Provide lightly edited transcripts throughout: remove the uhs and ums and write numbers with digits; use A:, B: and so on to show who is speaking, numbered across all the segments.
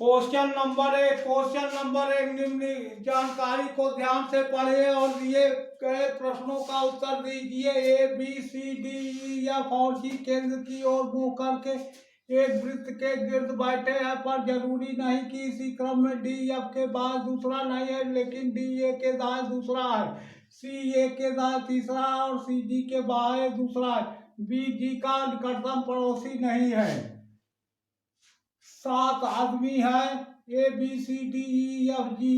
A: Question number 1 निम्न जानकारी को ध्यान से पढ़िए और दिए गए प्रश्नों का उत्तर दीजिए। A B C D E F और जी केंद्र की ओर मुंह करके एक वृत्त के गिर्द बैठे हैं, पर जरूरी नहीं कि इसी क्रम में डी एफ के बाद दूसरा नहीं है, लेकिन डी ए के दाएं दूसरा है, सी ए के दाएं तीसरा है और सी जी के बाएं दूसरा है। बी जी का निकटतम पड़ोसी नहीं है। 7 आदमी है। A B C D E F G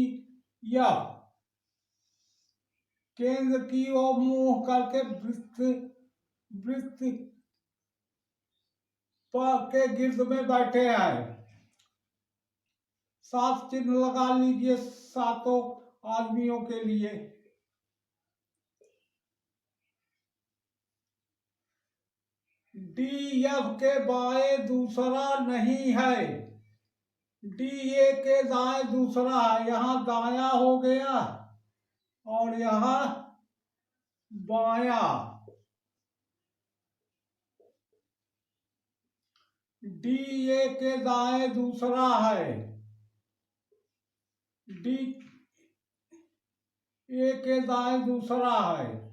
A: F केंद्र की ओर मुंह करके वृत्त के गिर्द में बैठे हैं। 7 चिन्ह लगा लीजिए सातों आदमियों के लिए। डी एफ के बाएं दूसरा नहीं है, डी ए के दाएं दूसरा है। यहाँ दाया हो गया और यहाँ बाया। डी ए के दाएं दूसरा है, डी ए के दाएं दूसरा है।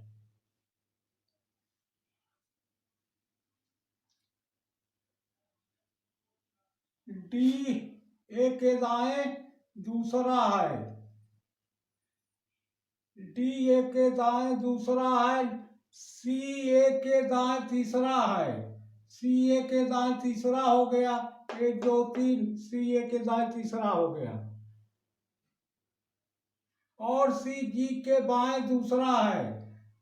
A: डी ए के दाएं दूसरा है, डी ए के दाएं दूसरा है। सी ए के दाएं तीसरा है, सी ए के दाएं तीसरा हो गया। 1 2 3 सी ए के दाएं तीसरा हो गया। और सी जी के बाएं दूसरा है,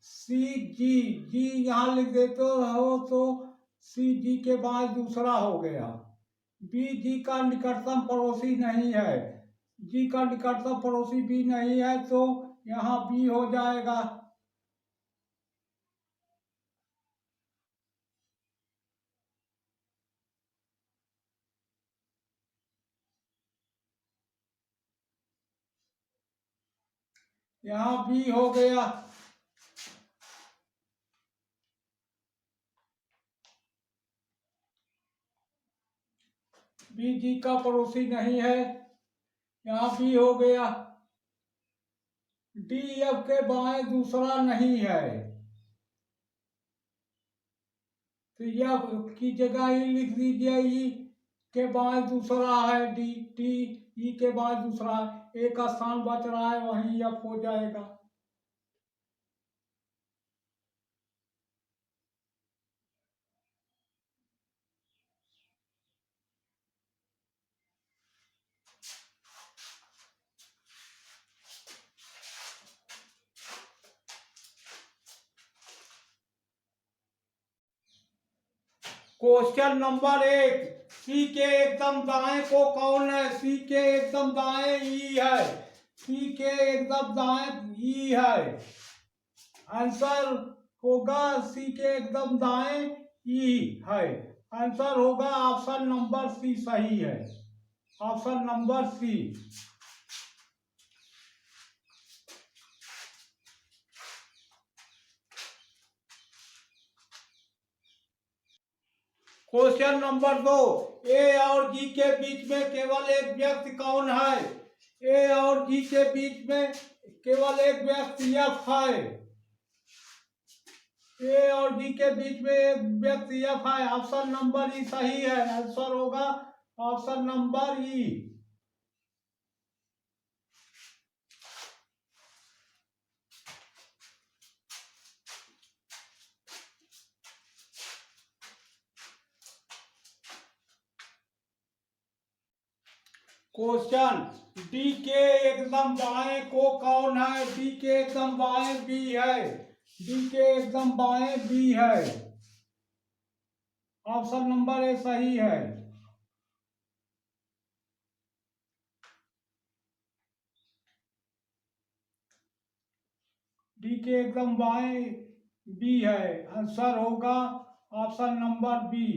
A: सी जी जी यहाँ लिख देते हो तो सी जी के बाएं दूसरा हो गया। बी जी का निकटतम पड़ोसी नहीं है, जी का निकटतम पड़ोसी बी नहीं है तो यहाँ बी हो जाएगा। यहाँ बी हो गया। बी जी का पड़ोसी नहीं है, यहाँ बी हो गया। डी एफ के बाएं दूसरा नहीं है तो यह की जगह ई लिख दीजिए। ई के बाएं दूसरा है, डी टी ई के बाएं दूसरा है। एक स्थान बच रहा है, वहीं एफ हो जाएगा। क्वेश्चन नंबर 1, सी के एकदम दाएं को कौन है? सी के एकदम दाएं ई है, सी के एकदम दाएं ई है। आंसर होगा सी के एकदम दाएं ई है। आंसर होगा ऑप्शन नंबर सी सही है, option number C. Question number 2, A और जी के बीच में केवल एक व्यक्ति कौन है? ए और जी के बीच में केवल एक व्यक्ति एफ है। ए और जी के बीच में एक व्यक्ति एफ है। ऑप्शन नंबर ई सही है। आंसर होगा ऑप्शन नंबर ई। क्वेश्चन, डी के एकदम बाएं को कौन है? डी के एकदम बाएं बी है, डी के एकदम बाएं बी है। ऑप्शन नंबर ए सही है। डी के एकदम बाएं बी है। आंसर होगा option number B,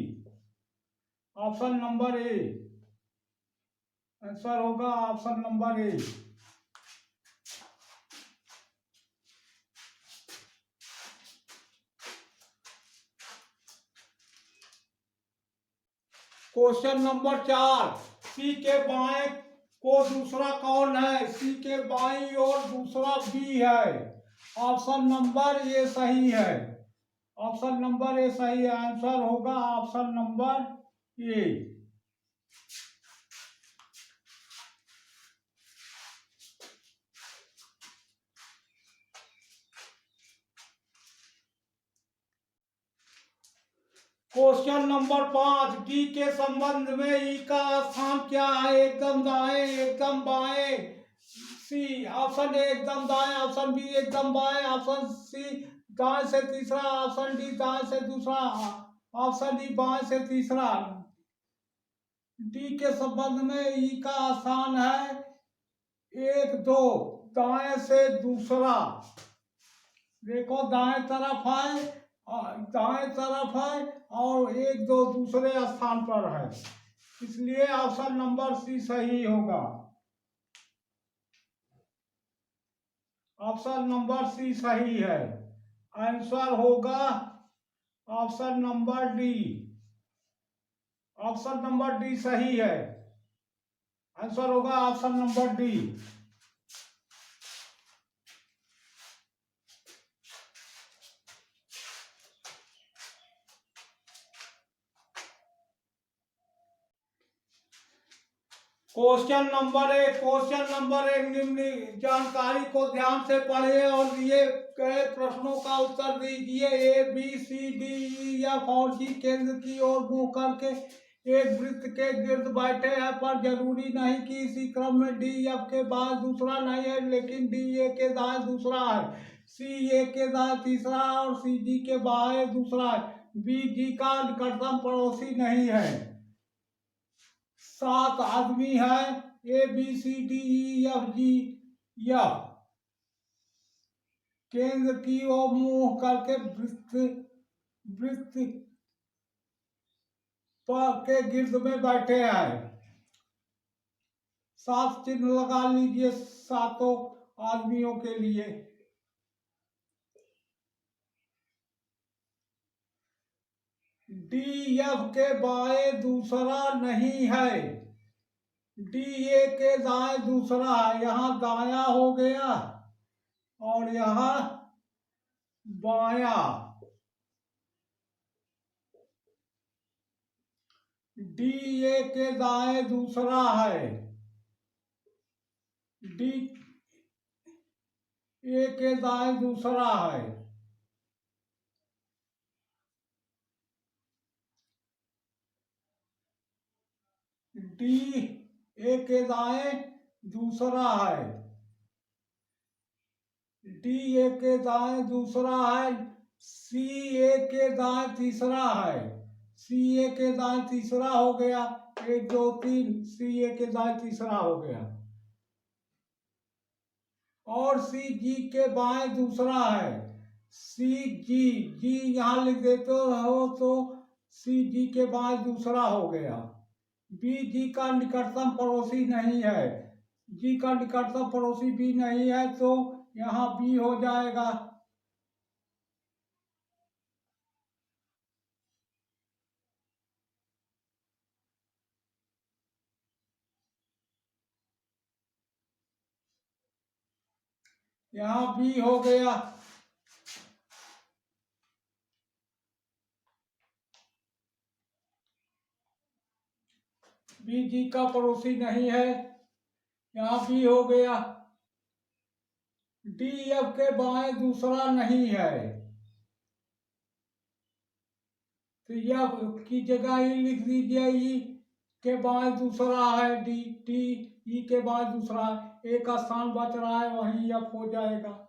A: option number A. Answer होगा option number A. Question number 4, C के बाएं को दूसरा कौन है? सी के बाईं और दूसरा बी है। ऑप्शन नंबर ए सही है। ऑप्शन नंबर ए सही है। आंसर होगा option number A. Question number 5, D के संबंध में ई का स्थान क्या है? एकदम दाएं, एकदम बाएं। सी ऑप्शन ए एकदम दाएं, ऑप्शन बी एकदम बाएं, ऑप्शन सी दाएं से तीसरा, ऑप्शन डी दाएं से दूसरा, ऑप्शन डी बाएं से तीसरा। डी के संबंध में ई का स्थान है 1, 2, दाएं से दूसरा। देखो दाएं तरफ है, दाएं तरफ है और 1, 2 दूसरे स्थान पर है, इसलिए ऑप्शन नंबर सी सही होगा। ऑप्शन नंबर सी सही है। आंसर होगा option number D. Option number D सही है। आंसर होगा option number D. Question number 1 निम्न जानकारी को ध्यान से पढ़िए और दिए गए प्रश्नों का उत्तर दीजिए। A B C D E F और जी केंद्र की ओर मुंह करके एक वृत्त के गिर्द बैठे हैं, पर जरूरी नहीं कि इसी क्रम में डी एफ के बाद दूसरा नहीं है, लेकिन डी ए के दाएं दूसरा है, सी ए के दाएं तीसरा है और सी जी के बाएं दूसरा है। बी जी का निकटतम पड़ोसी नहीं है। 7 आदमी है, A B C D E F G F केंद्र की ओर मुंह करके वृत्त के गिर्द में बैठे हैं। 7 चिन्ह लगा लीजिए सातों आदमियों के लिए। डी एफ के बाएं दूसरा नहीं है, डी ए के दाएं दूसरा है। यहाँ दाया हो गया और यहाँ बाया। डी ए के दाएं दूसरा है, डी ए के दाएं दूसरा है। डी ए के दाएं दूसरा है, डी ए के दाएं दूसरा है। सी ए के दाएं तीसरा है, सी ए के दाएं तीसरा हो गया। 1, 2, 3 सी ए के दाएं तीसरा हो गया। और सी जी के बाएं दूसरा है, सी जी जी यहाँ लिख देते हो तो सी जी के बाएं दूसरा हो गया। बी जी का निकटतम पड़ोसी नहीं है, जी का निकटतम पड़ोसी बी नहीं है तो यहाँ बी हो जाएगा। यहाँ बी हो गया। बी जी का पड़ोसी नहीं है, यहाँ बी हो गया। डी एफ के बाएं दूसरा नहीं है तो एफ की जगह ई लिख दीजिए। ई के बाएं दूसरा है, डी टी ई के बाएं दूसरा है। एक स्थान बच रहा है, वहीं एफ हो जाएगा।